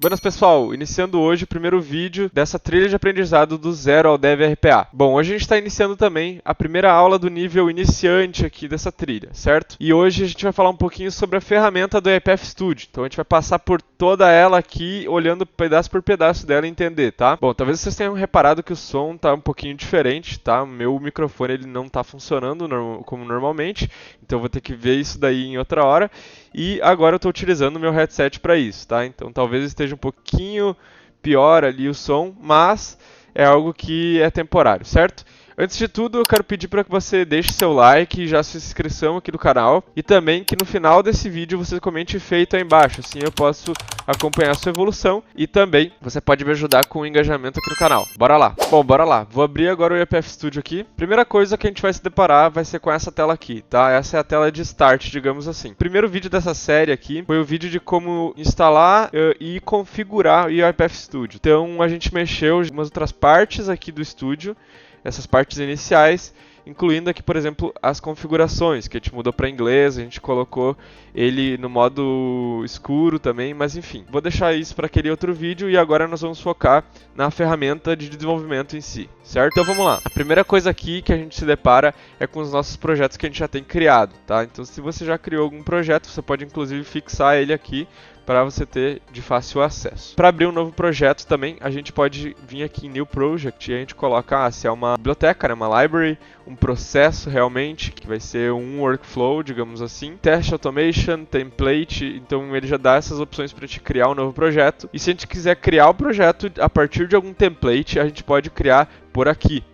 Buenas pessoal, iniciando hoje o primeiro vídeo dessa trilha de aprendizado do zero ao Dev RPA. Bom, hoje a gente está iniciando também a primeira aula do nível iniciante aqui dessa trilha, certo? E hoje a gente vai falar um pouquinho sobre a ferramenta do IPF Studio. Então a gente vai passar por toda ela aqui, olhando pedaço por pedaço dela e entender, tá? Bom, talvez vocês tenham reparado que o som tá um pouquinho diferente, tá? O meu microfone ele não tá funcionando como normalmente, então eu vou ter que ver isso daí em outra hora. E agora eu estou utilizando o meu headset para isso, tá? Então talvez esteja um pouquinho pior ali o som, mas é algo que é temporário, certo? Antes de tudo, eu quero pedir para que você deixe seu like e já sua inscrição aqui no canal. E também que no final desse vídeo você comente feito aí embaixo, assim eu posso acompanhar a sua evolução. E também você pode me ajudar com o engajamento aqui no canal. Bora lá! Bom, bora lá. Vou abrir agora o IPF Studio aqui. Primeira coisa que a gente vai se deparar vai ser com essa tela aqui, tá? Essa é a tela de start, digamos assim. O primeiro vídeo dessa série aqui foi o vídeo de como instalar e configurar o IPF Studio. Então a gente mexeu em umas outras partes aqui do estúdio, essas partes iniciais, incluindo aqui, por exemplo, as configurações, que a gente mudou para inglês, a gente colocou ele no modo escuro também, mas enfim. Vou deixar isso para aquele outro vídeo e agora nós vamos focar na ferramenta de desenvolvimento em si, certo? Então vamos lá. A primeira coisa aqui que a gente se depara é com os nossos projetos que a gente já tem criado, tá? Então se você já criou algum projeto, você pode inclusive fixar ele aqui para você ter de fácil acesso. Para abrir um novo projeto também, a gente pode vir aqui em New Project e a gente coloca se é uma biblioteca, né, uma library, um processo realmente, que vai ser um workflow, digamos assim, test automation, template, então ele já dá essas opções para a gente criar um novo projeto. E se a gente quiser criar o projeto a partir de algum template, a gente pode criar por aqui.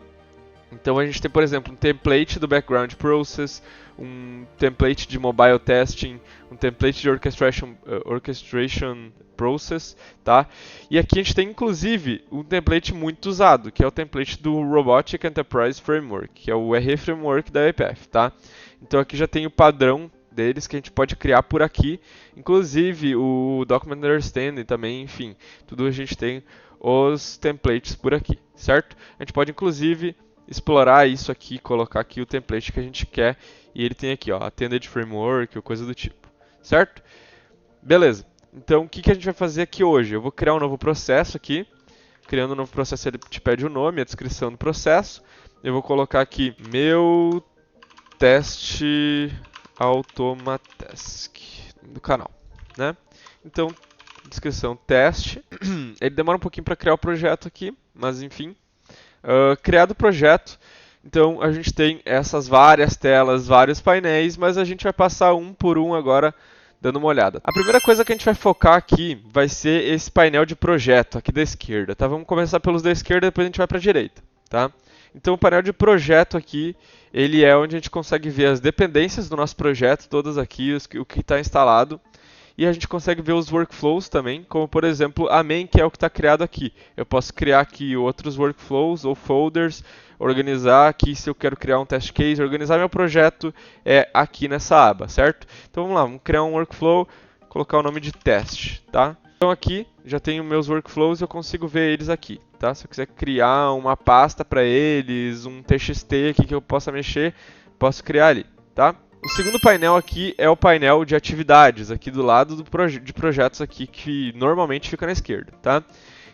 Então a gente tem, por exemplo, um template do background process, um template de mobile testing, um template de orchestration process, tá? E aqui a gente tem inclusive um template muito usado, que é o template do Robotic Enterprise Framework, que é o RE Framework da IPF, tá? Então aqui já tem o padrão deles que a gente pode criar por aqui, inclusive o Document Understanding também, enfim, tudo a gente tem os templates por aqui, certo? A gente pode inclusive explorar isso aqui, colocar aqui o template que a gente quer e ele tem aqui, ó, Attended Framework ou coisa do tipo, certo? Beleza. Então o que a gente vai fazer aqui hoje? Eu vou criar um novo processo aqui. Criando um novo processo, ele te pede o nome, a descrição do processo. Eu vou colocar aqui meu teste Automatask do canal, né? Então, descrição teste. Ele demora um pouquinho para criar o projeto aqui, mas enfim. Criado o projeto, então a gente tem essas várias telas, vários painéis, mas a gente vai passar um por um agora, dando uma olhada. A primeira coisa que a gente vai focar aqui vai ser esse painel de projeto aqui da esquerda, tá? Vamos começar pelos da esquerda, depois a gente vai para a direita, tá? Então o painel de projeto aqui, ele é onde a gente consegue ver as dependências do nosso projeto, todas aqui, o que está instalado. E a gente consegue ver os workflows também, como por exemplo a main, que é o que está criado aqui. Eu posso criar aqui outros workflows ou folders, organizar aqui se eu quero criar um test case, organizar meu projeto aqui nessa aba, certo? Então vamos lá, vamos criar um workflow, colocar o nome de teste, tá? Então aqui já tenho meus workflows e eu consigo ver eles aqui, tá? Se eu quiser criar uma pasta para eles, um TXT aqui que eu possa mexer, posso criar ali, tá? O segundo painel aqui é o painel de atividades, aqui do lado de projetos aqui, que normalmente fica na esquerda, tá?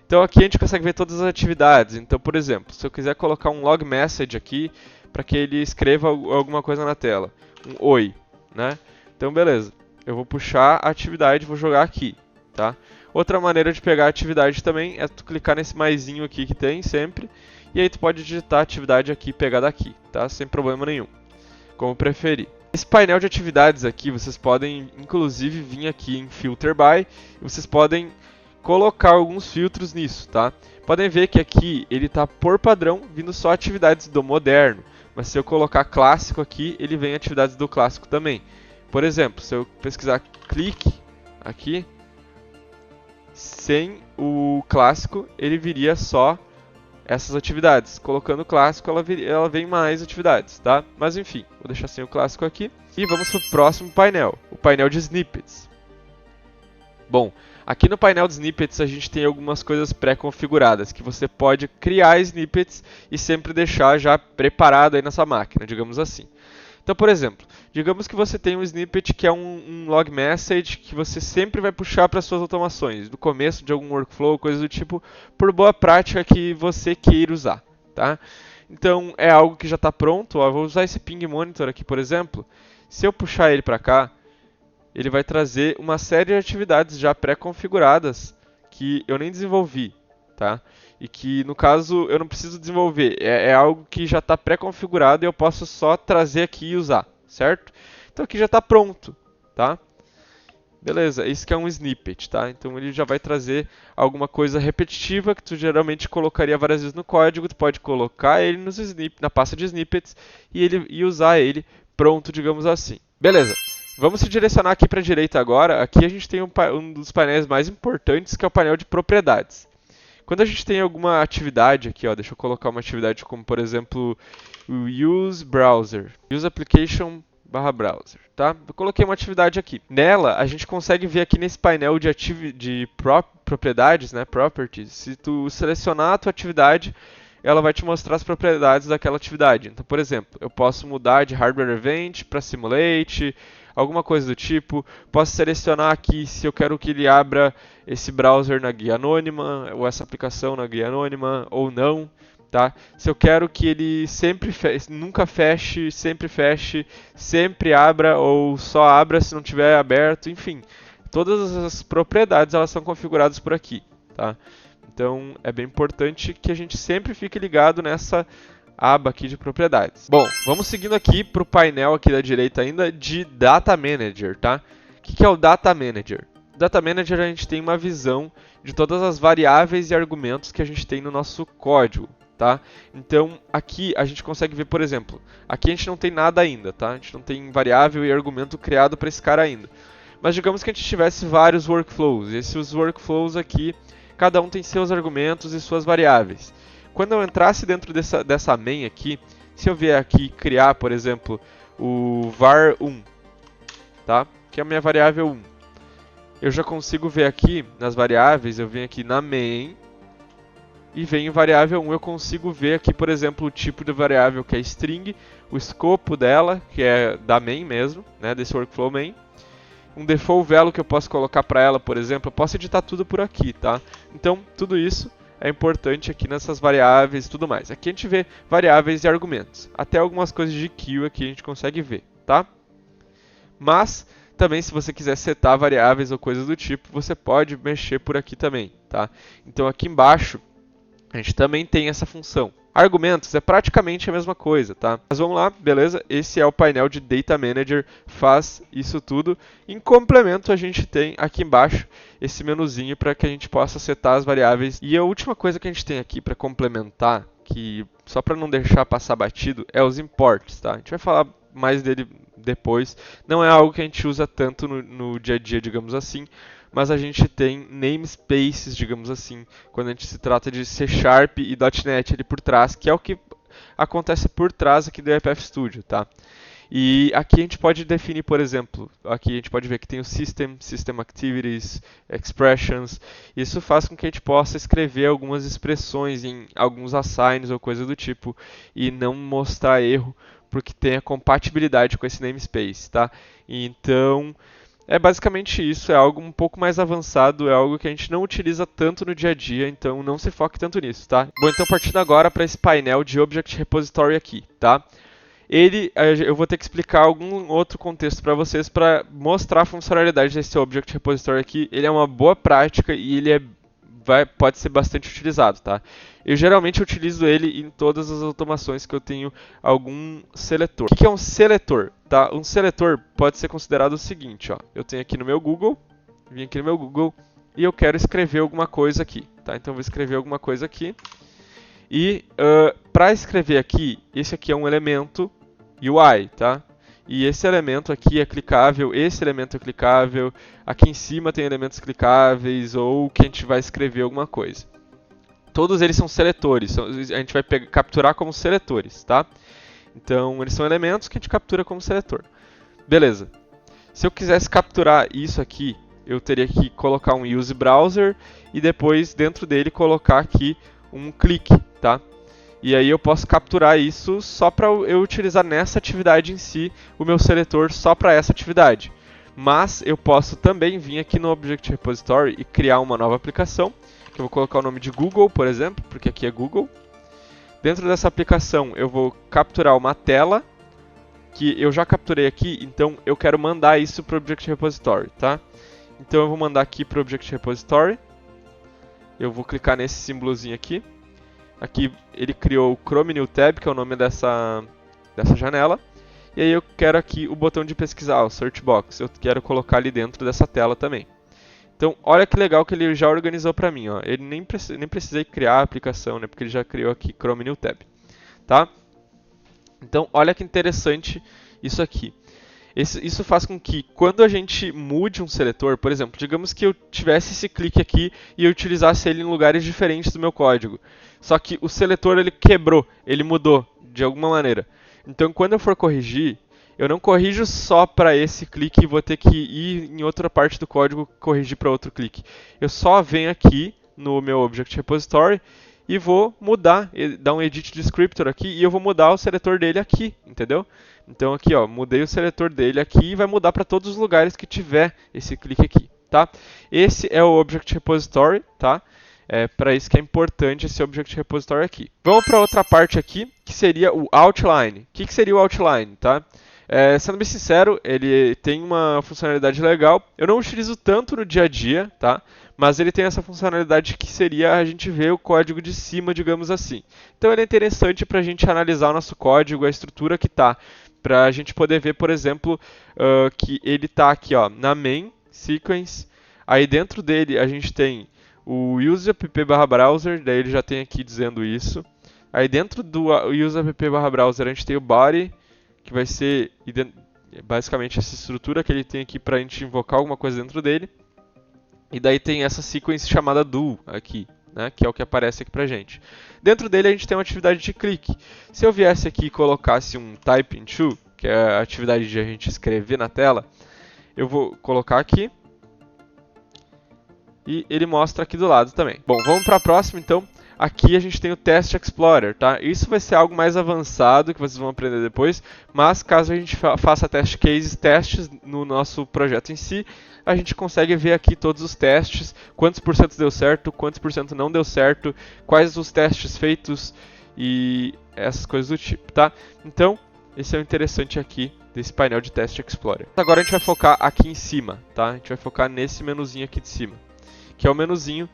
Então aqui a gente consegue ver todas as atividades. Então, por exemplo, se eu quiser colocar um log message aqui, para que ele escreva alguma coisa na tela, um oi, né? Então, beleza, eu vou puxar a atividade e vou jogar aqui, tá? Outra maneira de pegar a atividade também é tu clicar nesse maisinho aqui que tem sempre, e aí tu pode digitar a atividade aqui e pegar daqui, tá? Sem problema nenhum, como preferir. Esse painel de atividades aqui, vocês podem inclusive vir aqui em Filter By e vocês podem colocar alguns filtros nisso, tá? Podem ver que aqui ele está por padrão vindo só atividades do moderno, mas se eu colocar clássico aqui, ele vem atividades do clássico também. Por exemplo, se eu pesquisar clique aqui, sem o clássico, ele viria só essas atividades. Colocando o clássico, ela vem mais atividades, tá? Mas enfim, vou deixar sem o clássico aqui. E vamos para o próximo painel, o painel de snippets. Bom, aqui no painel de snippets a gente tem algumas coisas pré-configuradas, que você pode criar snippets e sempre deixar já preparado aí na sua máquina, digamos assim. Então, por exemplo, digamos que você tem um snippet que é um log message que você sempre vai puxar para suas automações, no começo de algum workflow, coisa do tipo, por boa prática que você queira usar, tá? Então, é algo que já está pronto. Ó, vou usar esse ping monitor aqui, por exemplo. Se eu puxar ele para cá, ele vai trazer uma série de atividades já pré-configuradas que eu nem desenvolvi, tá? E que, no caso, eu não preciso desenvolver. É algo que já está pré-configurado e eu posso só trazer aqui e usar, certo? Então aqui já está pronto, tá? Beleza, isso que é um snippet, tá? Então ele já vai trazer alguma coisa repetitiva que tu geralmente colocaria várias vezes no código. Tu pode colocar ele na pasta de snippets e usar ele pronto, digamos assim. Beleza. Vamos se direcionar aqui para a direita agora. Aqui a gente tem um dos painéis mais importantes, que é o painel de propriedades. Quando a gente tem alguma atividade aqui, ó, deixa eu colocar uma atividade como, por exemplo, o use browser, use application /browser, tá? Eu coloquei uma atividade aqui. Nela, a gente consegue ver aqui nesse painel de propriedades, né, properties, se tu selecionar a tua atividade, ela vai te mostrar as propriedades daquela atividade. Então, por exemplo, eu posso mudar de hardware event para simulate, alguma coisa do tipo. Posso selecionar aqui se eu quero que ele abra esse browser na guia anônima, ou essa aplicação na guia anônima, ou não. Tá? Se eu quero que ele nunca feche, sempre abra, ou só abra se não tiver aberto, enfim. Todas as propriedades elas são configuradas por aqui. Tá? Então é bem importante que a gente sempre fique ligado nessa aba aqui de propriedades. Bom, vamos seguindo aqui para o painel aqui da direita ainda de Data Manager, tá? O que é o Data Manager? Data Manager a gente tem uma visão de todas as variáveis e argumentos que a gente tem no nosso código, tá? Então aqui a gente consegue ver, por exemplo, aqui a gente não tem nada ainda, tá? A gente não tem variável e argumento criado para esse cara ainda. Mas digamos que a gente tivesse vários workflows, e esses workflows aqui, cada um tem seus argumentos e suas variáveis. Quando eu entrasse dentro dessa main aqui, se eu vier aqui criar, por exemplo, o var1, tá? Que é a minha variável 1. Eu já consigo ver aqui nas variáveis, eu venho aqui na main e venho em variável 1, eu consigo ver aqui, por exemplo, o tipo de variável que é string, o escopo dela, que é da main mesmo, né, desse workflow main. Um default value que eu posso colocar para ela, por exemplo, eu posso editar tudo por aqui, tá? Então, tudo isso é importante aqui nessas variáveis e tudo mais. Aqui a gente vê variáveis e argumentos. Até algumas coisas de queue aqui a gente consegue ver, tá? Mas, também se você quiser setar variáveis ou coisas do tipo, você pode mexer por aqui também, tá? Então, aqui embaixo, a gente também tem essa função. Argumentos é praticamente a mesma coisa, tá? Mas vamos lá, beleza? Esse é o painel de Data Manager, faz isso tudo. Em complemento, a gente tem aqui embaixo esse menuzinho para que a gente possa setar as variáveis. E a última coisa que a gente tem aqui para complementar, que só para não deixar passar batido, é os imports, tá? A gente vai falar mais dele depois. Não é algo que a gente usa tanto no dia a dia, digamos assim, mas a gente tem namespaces, digamos assim, quando a gente se trata de C# e .NET ali por trás, que é o que acontece por trás aqui do EPF Studio, tá? E aqui a gente pode definir, por exemplo, aqui a gente pode ver que tem o System Activities, Expressions. Isso faz com que a gente possa escrever algumas expressões em alguns assigns ou coisa do tipo e não mostrar erro, porque tem a compatibilidade com esse namespace, tá? Então, é basicamente isso, é algo um pouco mais avançado, é algo que a gente não utiliza tanto no dia a dia, então não se foque tanto nisso, tá? Bom, então partindo agora para esse painel de Object Repository aqui, tá? Eu vou ter que explicar algum outro contexto para vocês para mostrar a funcionalidade desse Object Repository aqui. Ele é uma boa prática e ele pode ser bastante utilizado, tá? Eu geralmente utilizo ele em todas as automações que eu tenho algum seletor. O que é um seletor? Tá? Um seletor pode ser considerado o seguinte, ó. Eu tenho aqui no meu Google, vim aqui no meu Google e eu quero escrever alguma coisa aqui, tá? Então eu vou escrever alguma coisa aqui. E para escrever aqui, esse aqui é um elemento UI, tá? E esse elemento aqui é clicável, esse elemento é clicável, aqui em cima tem elementos clicáveis ou que a gente vai escrever alguma coisa. Todos eles são seletores, a gente vai capturar como seletores, tá? Então, eles são elementos que a gente captura como seletor. Beleza. Se eu quisesse capturar isso aqui, eu teria que colocar um use browser e depois dentro dele colocar aqui um clique, tá? E aí eu posso capturar isso só para eu utilizar nessa atividade em si, o meu seletor só para essa atividade. Mas eu posso também vir aqui no Object Repository e criar uma nova aplicação, que eu vou colocar o nome de Google, por exemplo, porque aqui é Google. Dentro dessa aplicação eu vou capturar uma tela, que eu já capturei aqui, então eu quero mandar isso para o Object Repository, tá? Então eu vou mandar aqui para o Object Repository, eu vou clicar nesse símbolozinho aqui. Aqui ele criou o Chrome New Tab, que é o nome dessa janela. E aí eu quero aqui o botão de pesquisar, o Search Box. Eu quero colocar ali dentro dessa tela também. Então, olha que legal que ele já organizou para mim. Ó. Ele nem precisei criar a aplicação, né, porque ele já criou aqui Chrome New Tab. Tá? Então, olha que interessante isso aqui. Isso faz com que, quando a gente mude um seletor, por exemplo, digamos que eu tivesse esse clique aqui e eu utilizasse ele em lugares diferentes do meu código. Só que o seletor ele quebrou, ele mudou de alguma maneira. Então, quando eu for corrigir, eu não corrijo só para esse clique e vou ter que ir em outra parte do código corrigir para outro clique. Eu só venho aqui no meu Object Repository e vou mudar, dar um Edit Descriptor aqui e eu vou mudar o seletor dele aqui, entendeu? Então aqui, ó, mudei o seletor dele aqui e vai mudar para todos os lugares que tiver esse clique aqui, tá? Esse é o Object Repository, tá? É para isso que é importante esse Object Repository aqui. Vamos para outra parte aqui, que seria o Outline. O que seria o Outline, tá? Sendo bem sincero, ele tem uma funcionalidade legal. Eu não utilizo tanto no dia a dia, tá? Mas ele tem essa funcionalidade que seria a gente ver o código de cima, digamos assim. Então ele é interessante para a gente analisar o nosso código, a estrutura que está. Para a gente poder ver, por exemplo, que ele está aqui ó, na main sequence. Aí dentro dele a gente tem o useapp/browser, daí ele já tem aqui dizendo isso. Aí dentro do useapp/browser a gente tem o body, que vai ser basicamente essa estrutura que ele tem aqui para a gente invocar alguma coisa dentro dele. E daí tem essa sequence chamada do aqui, né, que é o que aparece aqui pra gente. Dentro dele a gente tem uma atividade de clique. Se eu viesse aqui e colocasse um type into, que é a atividade de a gente escrever na tela, eu vou colocar aqui. E ele mostra aqui do lado também. Bom, vamos para a próxima então. Aqui a gente tem o Test Explorer, tá? Isso vai ser algo mais avançado que vocês vão aprender depois, mas caso a gente faça test cases, testes no nosso projeto em si, a gente consegue ver aqui todos os testes, quantos por cento deu certo, quantos por cento não deu certo, quais os testes feitos e essas coisas do tipo, tá? Então, esse é o interessante aqui desse painel de Test Explorer. Agora a gente vai focar aqui em cima, tá? A gente vai focar nesse menuzinho aqui de cima, que é o menuzinho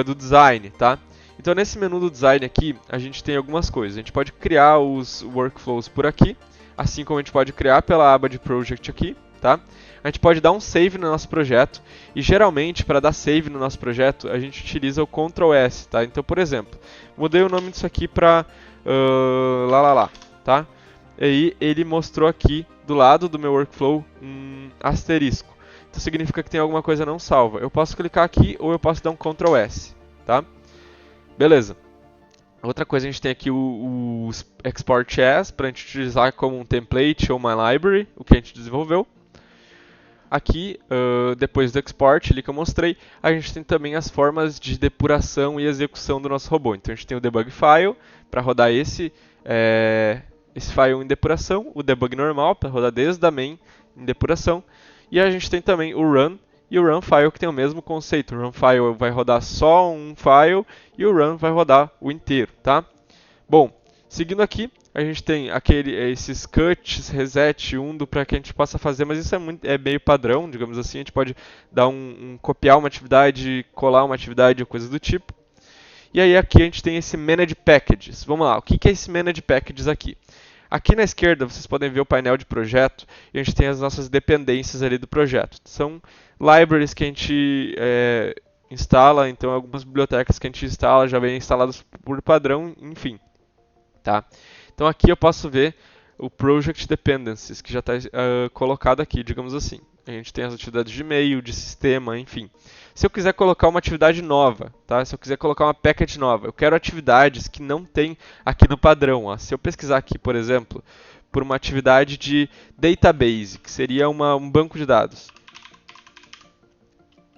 do design, tá? Então nesse menu do design aqui, a gente tem algumas coisas. A gente pode criar os workflows por aqui, assim como a gente pode criar pela aba de Project aqui, tá? A gente pode dar um save no nosso projeto, e geralmente para dar save no nosso projeto, a gente utiliza o Ctrl S, tá? Então, por exemplo, mudei o nome disso aqui para tá? E aí ele mostrou aqui do lado do meu workflow um asterisco. Então significa que tem alguma coisa não salva. Eu posso clicar aqui ou eu posso dar um Ctrl S, tá? Beleza. Outra coisa, a gente tem aqui o Export As, para a gente utilizar como um template ou uma library, o que a gente desenvolveu. Aqui, depois do export, ali que eu mostrei, a gente tem também as formas de depuração e execução do nosso robô. Então a gente tem o debug file, para rodar esse file em depuração, o debug normal, para rodar desde a main em depuração, e a gente tem também o run, e o run file que tem o mesmo conceito. O run file vai rodar só um file e o run vai rodar o inteiro, tá? Bom, seguindo aqui, a gente tem esses cuts, reset, undo para que a gente possa fazer, mas isso é meio padrão, digamos assim. A gente pode dar copiar uma atividade, colar uma atividade ou coisa do tipo. E aí aqui a gente tem esse Manage Packages. Vamos lá, o que é esse Manage Packages aqui? Aqui na esquerda vocês podem ver o painel de projeto e a gente tem as nossas dependências ali do projeto. São libraries que a gente instala, então algumas bibliotecas que a gente instala já vêm instaladas por padrão, enfim. Tá? Então aqui eu posso ver o Project Dependencies, que já está colocado aqui, digamos assim. A gente tem as atividades de e-mail, de sistema, enfim. Se eu quiser colocar uma atividade nova, tá? Se eu quiser colocar uma package nova, eu quero atividades que não tem aqui no padrão. Ó. Se eu pesquisar aqui, por exemplo, por uma atividade de database, que seria um banco de dados,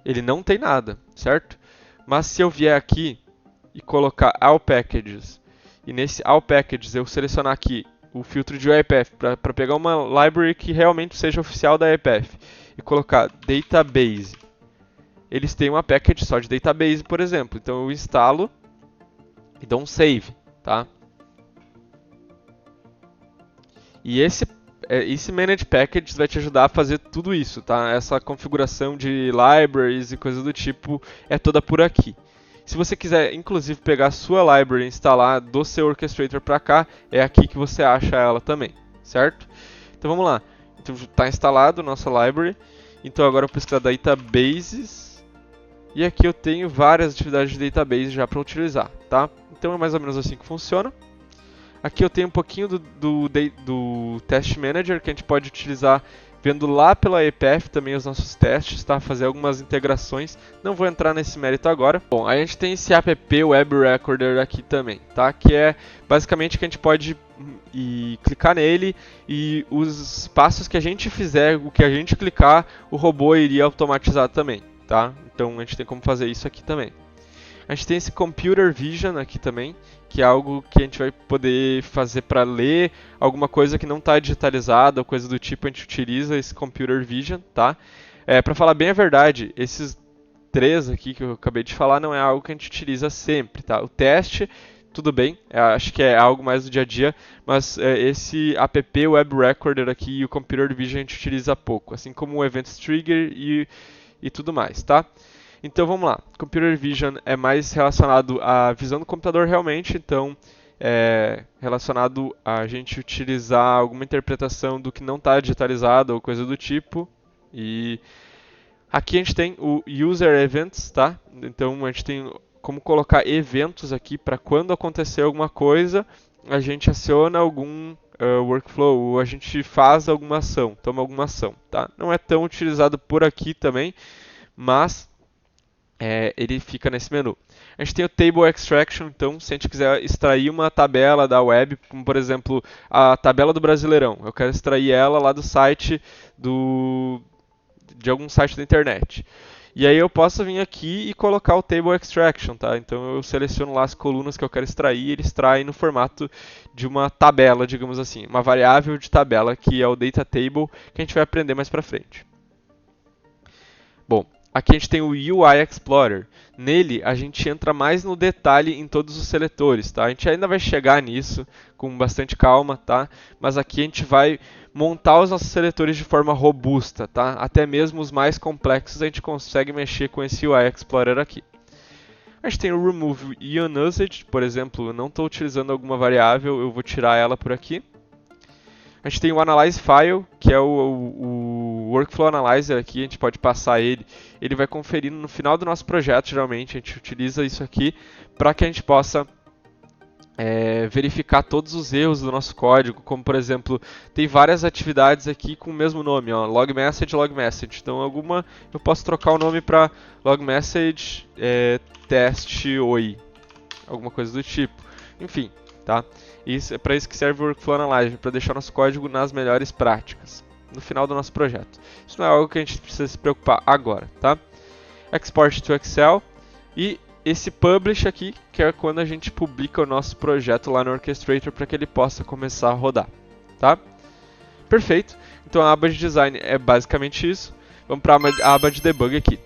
ele não tem nada, certo? Mas se eu vier aqui e colocar all packages e nesse All Packages eu selecionar aqui o filtro de UiPath para pegar uma library que realmente seja oficial da UiPath e colocar Database, eles têm uma package só de Database, por exemplo. Então eu instalo e dou um Save, tá? E esse Manage Packages vai te ajudar a fazer tudo isso, tá? Essa configuração de libraries e coisas do tipo é toda por aqui. Se você quiser, inclusive, pegar a sua library e instalar do seu Orchestrator para cá, é aqui que você acha ela também, certo? Então vamos lá. Então está instalado nossa library. Então agora eu vou pesquisar Databases. E aqui eu tenho várias atividades de database já para utilizar, tá? Então é mais ou menos assim que funciona. Aqui eu tenho um pouquinho do Test Manager que a gente pode utilizar vendo lá pela UiPath também os nossos testes, tá? Fazer algumas integrações. Não vou entrar nesse mérito agora. Bom, a gente tem esse app Web Recorder aqui também, tá? Que é basicamente que a gente pode clicar nele e os passos que a gente fizer, o que a gente clicar, o robô iria automatizar também, tá? Então a gente tem como fazer isso aqui também. A gente tem esse Computer Vision aqui também, que é algo que a gente vai poder fazer para ler alguma coisa que não está digitalizada ou coisa do tipo, a gente utiliza esse Computer Vision, tá? Para falar bem a verdade, esses três aqui que eu acabei de falar não é algo que a gente utiliza sempre, tá? O teste, tudo bem, acho que é algo mais do dia a dia, mas esse app Web Recorder aqui e o Computer Vision a gente utiliza pouco, assim como o Event Trigger e tudo mais, tá? Então vamos lá, Computer Vision é mais relacionado à visão do computador realmente, então é relacionado a gente utilizar alguma interpretação do que não está digitalizado ou coisa do tipo. E aqui a gente tem o User Events, tá? Então a gente tem como colocar eventos aqui para quando acontecer alguma coisa, a gente aciona algum workflow ou a gente faz alguma ação, toma alguma ação, tá? Não é tão utilizado por aqui também, mas ele fica nesse menu. A gente tem o Table Extraction, então se a gente quiser extrair uma tabela da web, como por exemplo a tabela do Brasileirão, eu quero extrair ela lá do site de algum site da internet. E aí eu posso vir aqui e colocar o Table Extraction, tá? Então eu seleciono lá as colunas que eu quero extrair e ele extrai no formato de uma tabela, digamos assim, uma variável de tabela que é o Data Table, que a gente vai aprender mais pra frente. Bom, aqui a gente tem o UI Explorer. Nele, a gente entra mais no detalhe em todos os seletores, tá? A gente ainda vai chegar nisso com bastante calma, tá? Mas aqui a gente vai montar os nossos seletores de forma robusta, tá? Até mesmo os mais complexos a gente consegue mexer com esse UI Explorer aqui. A gente tem o Remove Unusage, por exemplo, eu não estou utilizando alguma variável, eu vou tirar ela por aqui. A gente tem o Analyze File, que é o Workflow Analyzer aqui, a gente pode passar ele. Ele vai conferindo no final do nosso projeto, geralmente, a gente utiliza isso aqui para que a gente possa verificar todos os erros do nosso código, como por exemplo, tem várias atividades aqui com o mesmo nome, ó, log message. Então alguma eu posso trocar o nome para log message teste oi, alguma coisa do tipo. Enfim, tá? Isso é para isso que serve o Workflow Analyzer, para deixar nosso código nas melhores práticas no final do nosso projeto. Isso não é algo que a gente precisa se preocupar agora, tá? Export to Excel e esse publish aqui, que é quando a gente publica o nosso projeto lá no Orchestrator para que ele possa começar a rodar, tá? Perfeito. Então a aba de design é basicamente isso. Vamos para a aba de debug aqui.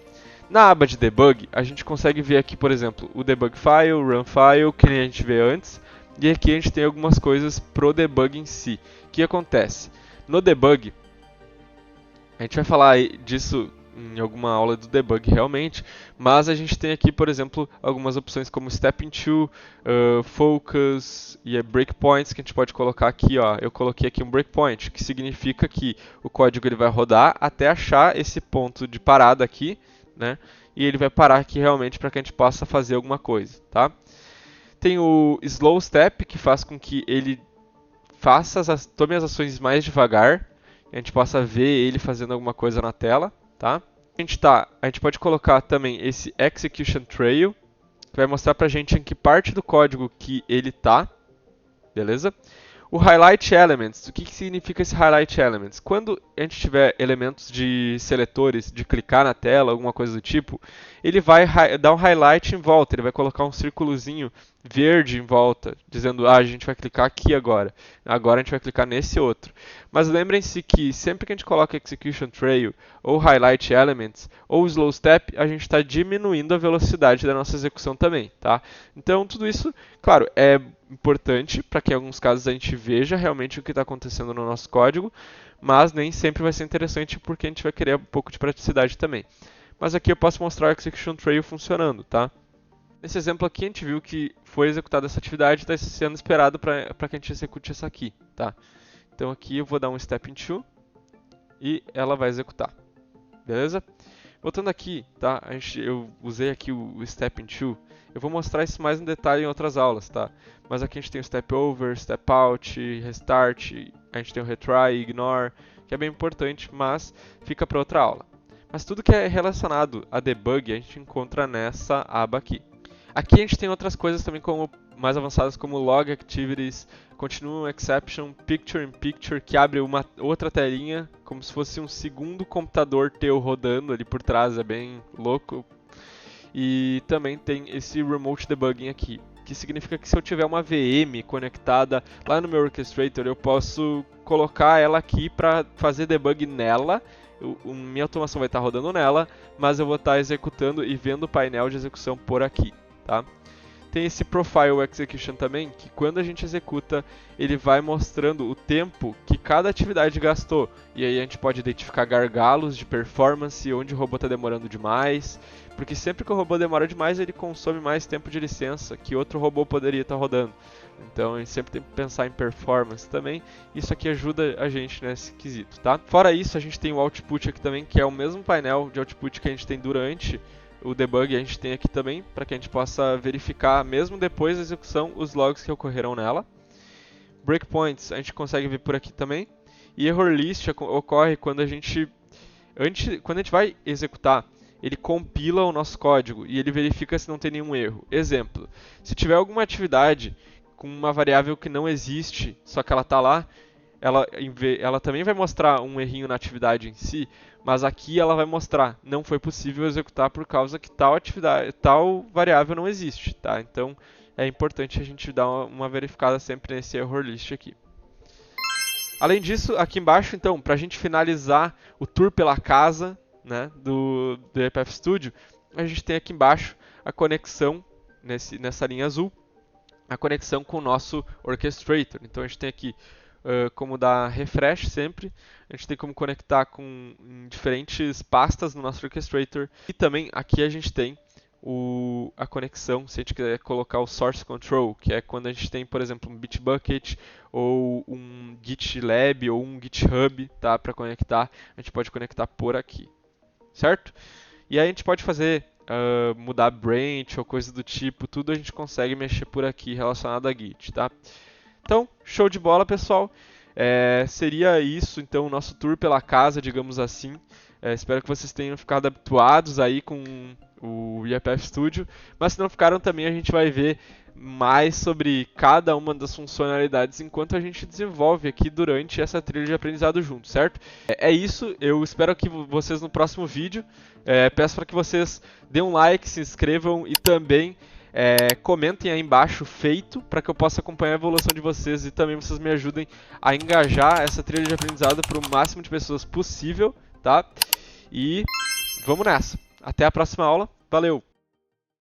Na aba de debug, a gente consegue ver aqui, por exemplo, o debug file, o run file, que nem a gente vê antes. E aqui a gente tem algumas coisas pro debug em si. O que acontece? No debug, a gente vai falar disso em alguma aula do debug realmente, mas a gente tem aqui, por exemplo, algumas opções como Step Into, Focus e Breakpoints que a gente pode colocar aqui. Ó. Eu coloquei aqui um breakpoint, que significa que o código ele vai rodar até achar esse ponto de parada aqui, né? E ele vai parar aqui realmente para que a gente possa fazer alguma coisa, tá? Tem o Slow Step, que faz com que ele tome as ações mais devagar, e a gente possa ver ele fazendo alguma coisa na tela, tá? A gente pode colocar também esse Execution Trail, que vai mostrar pra gente em que parte do código que ele tá, beleza? O Highlight Elements, o que significa esse Highlight Elements? Quando a gente tiver elementos de seletores, de clicar na tela, alguma coisa do tipo, ele vai dar um highlight em volta, ele vai colocar um círculozinho verde em volta, dizendo, a gente vai clicar aqui agora a gente vai clicar nesse outro. Mas lembrem-se que sempre que a gente coloca Execution Trail, ou Highlight Elements, ou Slow Step, a gente está diminuindo a velocidade da nossa execução também, tá? Então tudo isso, claro, é importante para que em alguns casos a gente veja realmente o que está acontecendo no nosso código, mas nem sempre vai ser interessante porque a gente vai querer um pouco de praticidade também. Mas aqui eu posso mostrar o Execution Trail funcionando, tá? Nesse exemplo aqui a gente viu que foi executada essa atividade e está sendo esperado para que a gente execute essa aqui, tá? Então aqui eu vou dar um step into e ela vai executar, beleza? Voltando aqui, tá? Eu usei aqui o step into, eu vou mostrar isso mais em detalhe em outras aulas, tá? Mas aqui a gente tem o step over, step out, restart, a gente tem o retry, ignore, que é bem importante, mas fica para outra aula. Mas tudo que é relacionado a debug a gente encontra nessa aba aqui. Aqui a gente tem outras coisas também como mais avançadas como log activities, continuum exception, picture in picture, que abre uma outra telinha como se fosse um segundo computador teu rodando ali por trás, é bem louco. E também tem esse remote debugging aqui, que significa que se eu tiver uma VM conectada lá no meu orchestrator, eu posso colocar ela aqui para fazer debug nela. Minha automação vai estar rodando nela, mas eu vou estar executando e vendo o painel de execução por aqui. Tá? Tem esse Profile Execution também, que quando a gente executa, ele vai mostrando o tempo que cada atividade gastou. E aí a gente pode identificar gargalos de performance, onde o robô está demorando demais, porque sempre que o robô demora demais, ele consome mais tempo de licença que outro robô poderia estar rodando. Então a gente sempre tem que pensar em performance também. Isso aqui ajuda a gente nesse quesito, tá? Fora isso, a gente tem o Output aqui também, que é o mesmo painel de Output que a gente tem durante o debug, a gente tem aqui também, para que a gente possa verificar, mesmo depois da execução, os logs que ocorreram nela. Breakpoints a gente consegue ver por aqui também. E Error List ocorre quando a gente vai executar, ele compila o nosso código e ele verifica se não tem nenhum erro. Exemplo, se tiver alguma atividade com uma variável que não existe, só que ela está lá, ela também vai mostrar um errinho na atividade em si, mas aqui ela vai mostrar, não foi possível executar por causa que tal variável não existe, tá? Então é importante a gente dar uma verificada sempre nesse error list aqui. Além disso, aqui embaixo, então, para a gente finalizar o tour pela casa, né, do ePath Studio, a gente tem aqui embaixo a conexão, nessa linha azul, a conexão com o nosso orchestrator. Então a gente tem aqui como dar refresh sempre, a gente tem como conectar com diferentes pastas no nosso orchestrator, e também aqui a gente tem a conexão, se a gente quiser colocar o source control, que é quando a gente tem, por exemplo, um Bitbucket ou um GitLab ou um GitHub, tá, para conectar, a gente pode conectar por aqui, certo? E aí a gente pode fazer mudar branch ou coisa do tipo, tudo a gente consegue mexer por aqui relacionado a Git, tá? Então, show de bola, pessoal. Seria isso, então, o nosso tour pela casa, digamos assim. Espero que vocês tenham ficado habituados aí com o ePath Studio. Mas se não ficaram também, a gente vai ver mais sobre cada uma das funcionalidades enquanto a gente desenvolve aqui durante essa trilha de aprendizado junto, certo? É isso, eu espero que vocês no próximo vídeo. Peço para que vocês dêem um like, se inscrevam e também comentem aí embaixo feito, para que eu possa acompanhar a evolução de vocês e também vocês me ajudem a engajar essa trilha de aprendizado para o máximo de pessoas possível, tá? E vamos nessa. Até a próxima aula. Valeu!